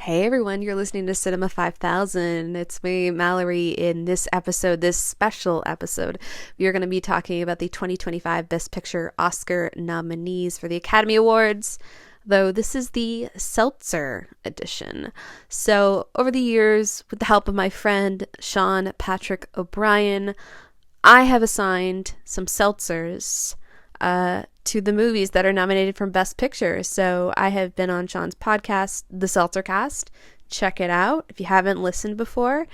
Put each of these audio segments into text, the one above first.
Hey everyone, you're listening to Cinema 5000. It's me, Mallory. In this episode, this special episode, we are going to be talking about the 2025 Best Picture Oscar nominees for the Academy Awards, though this is the Seltzer edition. So, over the years, with the help of my friend Sean Patrick O'Brien, I have assigned some seltzers to the movies that are nominated for Best Picture. So I have been on Sean's podcast, The Seltzer Cast. Check it out if you haven't listened before.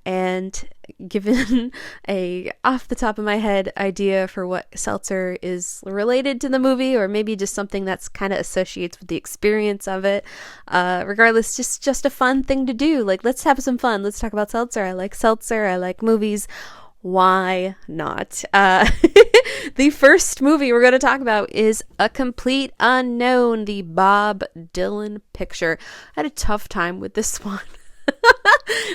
And given a off the top of my head idea for what seltzer is related to the movie, or maybe just something that's kind of associates with the experience of it. Regardless, just a fun thing to do. Like, let's have some fun. Let's talk about seltzer. I like seltzer. I like movies. Why not? The first movie we're going to talk about is A Complete Unknown, the Bob Dylan picture. I had a tough time with this one.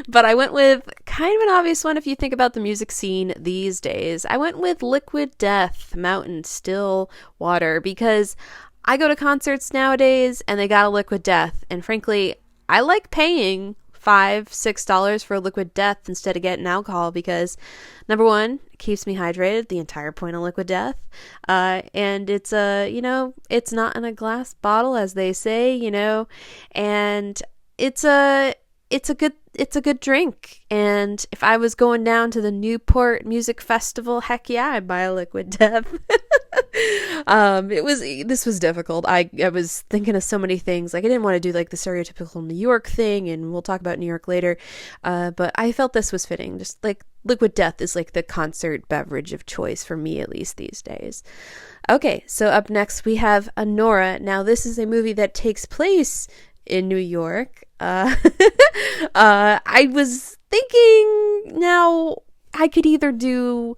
But I went with kind of an obvious one if you think about the music scene these days. I went with Liquid Death, Mountain Still Water, because I go to concerts nowadays and they got a Liquid Death. And frankly, I like paying $5-6 for Liquid Death instead of getting alcohol because, number one, it keeps me hydrated, the entire point of Liquid Death, and it's it's not in a glass bottle, as they say, and it's a good drink. And if I was going down to the Newport Music Festival, heck yeah, I'd buy a Liquid Death. This was difficult. I was thinking of so many things. Like, I didn't want to do like the stereotypical New York thing, and we'll talk about New York later. But I felt this was fitting. Just like Liquid Death is like the concert beverage of choice for me, at least these days. Okay, so up next we have Anora. Now, this is a movie that takes place in New York. I was thinking now I could either do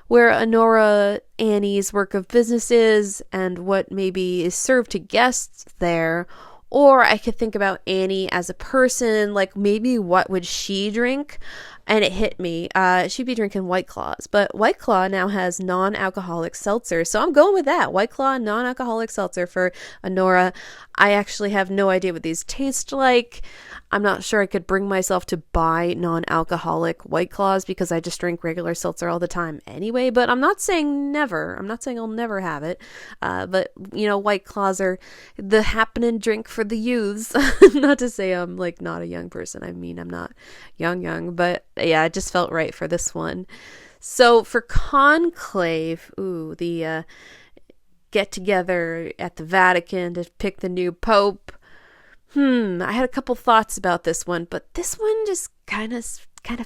where Honora Annie's work of business is and what maybe is served to guests there, or I could think about Annie as a person, like maybe what would she drink? And it hit me. She'd be drinking White Claws, but White Claw now has non-alcoholic seltzer, so I'm going with that. White Claw non-alcoholic seltzer for Honora. I actually have no idea what these taste like. I'm not sure I could bring myself to buy non-alcoholic White Claws because I just drink regular seltzer all the time anyway, but I'm not saying never. I'm not saying I'll never have it. But, White Claws are the happening drink for the youths. Not to say I'm, like, not a young person. I mean, I'm not young, but yeah, it just felt right for this one. So for Conclave, the get-together at the Vatican to pick the new pope, I had a couple thoughts about this one, but this one just kind of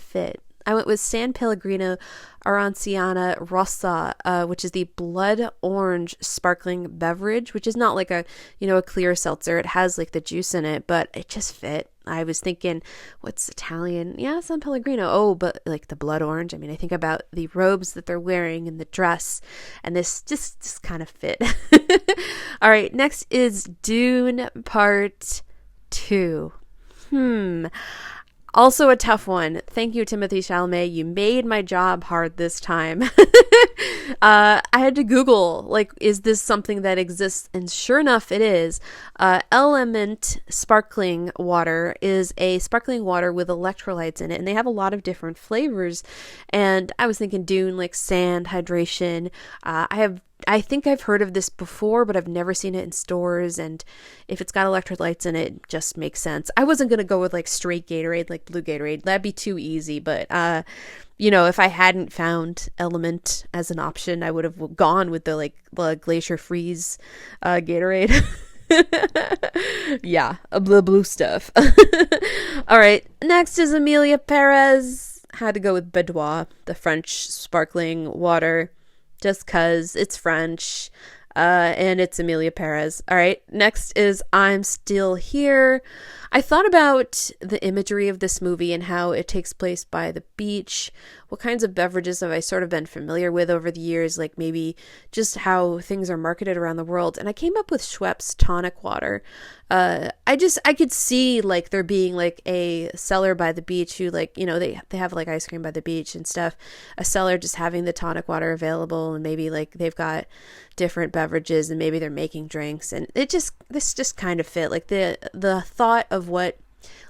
fit. I went with San Pellegrino Aranciana Rossa, which is the blood orange sparkling beverage, which is not like a clear seltzer. It has like the juice in it, but it just fit. I was thinking, what's Italian? Yeah, San Pellegrino. Oh, but like the blood orange. I mean, I think about the robes that they're wearing and the dress, and this just kind of fit. All right, next is Dune Part 2. Also a tough one. Thank you, Timothée Chalamet. You made my job hard this time. I had to Google, like, is this something that exists? And sure enough, it is. Element sparkling water is a sparkling water with electrolytes in it, and they have a lot of different flavors. And I was thinking Dune, like sand, hydration. I think I've heard of this before, but I've never seen it in stores, and if it's got electrolytes in it, just makes sense. I wasn't going to go with like straight Gatorade, like blue Gatorade. That'd be too easy, but if I hadn't found Element as an option, I would have gone with the Glacier Freeze Gatorade. Yeah, blue stuff. All right, next is Amelia Perez. Had to go with Bedouin, the French sparkling water, just cause it's French, and it's Amelia Perez. All right, next is I'm Still Here. I thought about the imagery of this movie and how it takes place by the beach. What kinds of beverages have I sort of been familiar with over the years, like maybe just how things are marketed around the world. And I came up with Schweppes tonic water. I could see like there being like a seller by the beach who they have like ice cream by the beach and stuff. A seller just having the tonic water available, and maybe like they've got different beverages and maybe they're making drinks, and this just kind of fit like the thought of what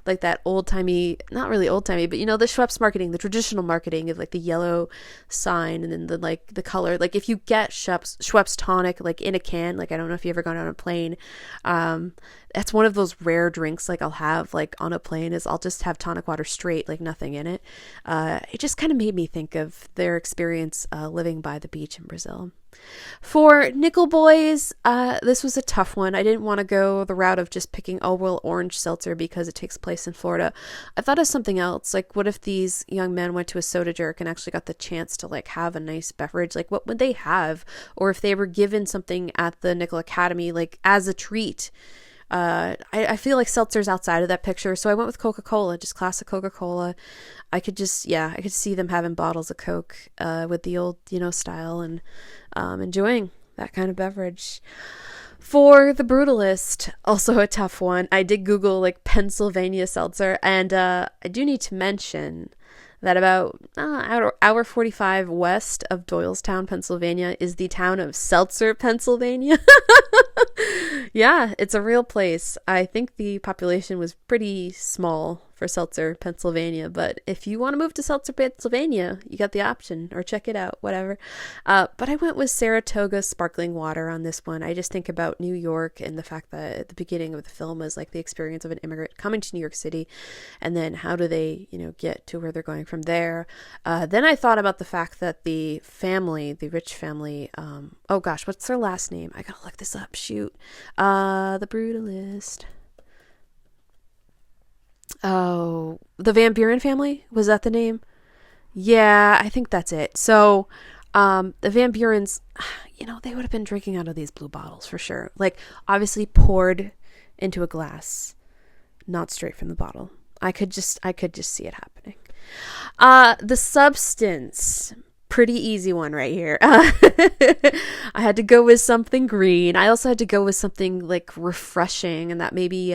like that old timey, not really old timey, but you know, the Schweppes marketing, the traditional marketing of like the yellow sign and then the like the color. Like if you get Schweppes tonic like in a can, like I don't know if you ever gone on a plane, that's one of those rare drinks like I'll have like on a plane is I'll just have tonic water straight, like nothing in it. It just kind of made me think of their experience living by the beach in Brazil. For Nickel Boys, this was a tough one. I didn't want to go the route of just picking orange seltzer because it takes place in Florida. I thought of something else. Like, what if these young men went to a soda jerk and actually got the chance to like have a nice beverage? Like, what would they have? Or if they were given something at the Nickel Academy, like as a treat. I feel like seltzer's outside of that picture, so I went with Coca-Cola, just classic Coca-Cola. I could see them having bottles of Coke with the old, style and enjoying that kind of beverage. For the Brutalist, also a tough one. I did Google like Pennsylvania seltzer, and I do need to mention that about hour 45 west of Doylestown, Pennsylvania, is the town of Seltzer, Pennsylvania. Yeah, it's a real place. I think the population was pretty small for Seltzer, Pennsylvania, but if you want to move to Seltzer, Pennsylvania, you got the option, or check it out, whatever. But I went with Saratoga sparkling water on this one. I just think about New York and the fact that at the beginning of the film was like the experience of an immigrant coming to New York City, and then how do they, get to where they're going from there. Then I thought about the fact that the rich family, oh gosh, what's their last name? I gotta look this up, shoot. The Brutalist. Oh, the Van Buren family? Was that the name? Yeah, I think that's it. So, the Van Burens, they would have been drinking out of these blue bottles for sure. Like, obviously poured into a glass, not straight from the bottle. I could just see it happening. The Substance. Pretty easy one right here. I had to go with something green. I also had to go with something like refreshing, and that maybe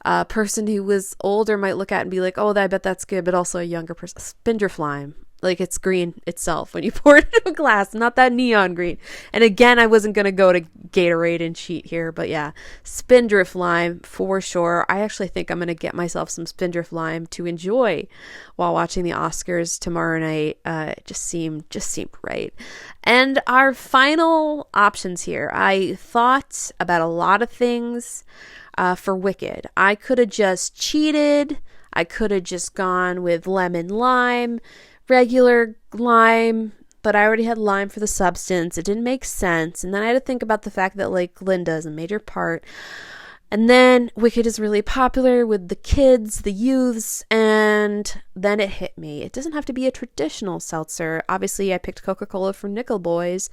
a person who was older might look at and be like, oh, I bet that's good, but also a younger person. Spindrift Lime. Like, it's green itself when you pour it into a glass, not that neon green. And again, I wasn't going to go to Gatorade and cheat here, but yeah, Spindrift Lime for sure. I actually think I'm going to get myself some Spindrift Lime to enjoy while watching the Oscars tomorrow night. It just seemed right. And our final options here. I thought about a lot of things for Wicked. I could have just cheated. I could have just gone with lemon lime, regular lime, but I already had lime for the Substance. It didn't make sense. And then I had to think about the fact that like Glinda is a major part. And then Wicked is really popular with the kids, the youths, and then it hit me. It doesn't have to be a traditional seltzer. Obviously, I picked Coca-Cola for Nickel Boys.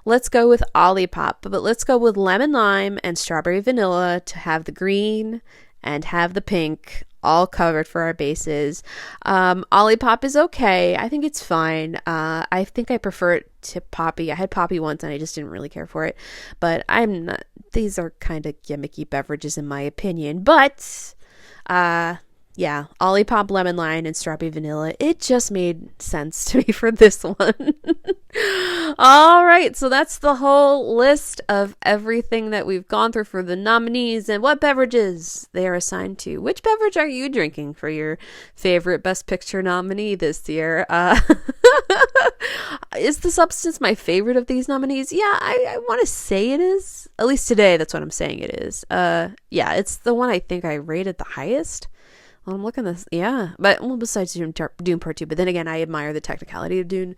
Let's go with Olipop, but let's go with lemon lime and strawberry vanilla to have the green and have the pink all covered for our bases. Olipop is okay. I think it's fine. I think I prefer it to Poppy. I had Poppy once and I just didn't really care for it. But these are kind of gimmicky beverages in my opinion. But yeah, Olipop, lemon lime, and strawberry vanilla. It just made sense to me for this one. All right, so that's the whole list of everything that we've gone through for the nominees and what beverages they are assigned to. Which beverage are you drinking for your favorite Best Picture nominee this year? Is the Substance my favorite of these nominees? Yeah, I want to say it is. At least today, that's what I'm saying it is. Yeah, it's the one I think I rated the highest. Well, I'm looking at this, yeah. But, besides Dune Part 2. But then again, I admire the technicality of Dune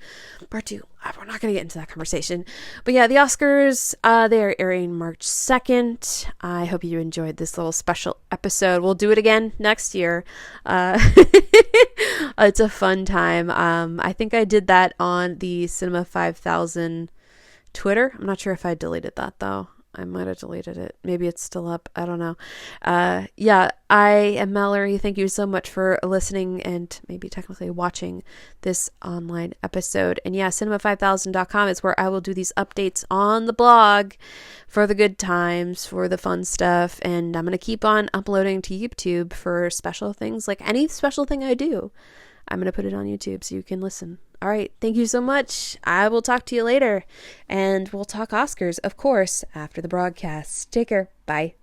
Part 2. We're not going to get into that conversation. But yeah, the Oscars, they are airing March 2nd. I hope you enjoyed this little special episode. We'll do it again next year. It's a fun time. I think I did that on the Cinema 5000 Twitter. I'm not sure if I deleted that, though. I might have deleted it. Maybe it's still up. I don't know. Yeah, I am Mallory. Thank you so much for listening and maybe technically watching this online episode. And yeah, cinema5000.com is where I will do these updates on the blog for the good times, for the fun stuff. And I'm going to keep on uploading to YouTube for special things. Like any special thing I do, I'm going to put it on YouTube so you can listen. All right. Thank you so much. I will talk to you later. And we'll talk Oscars, of course, after the broadcast. Take care. Bye.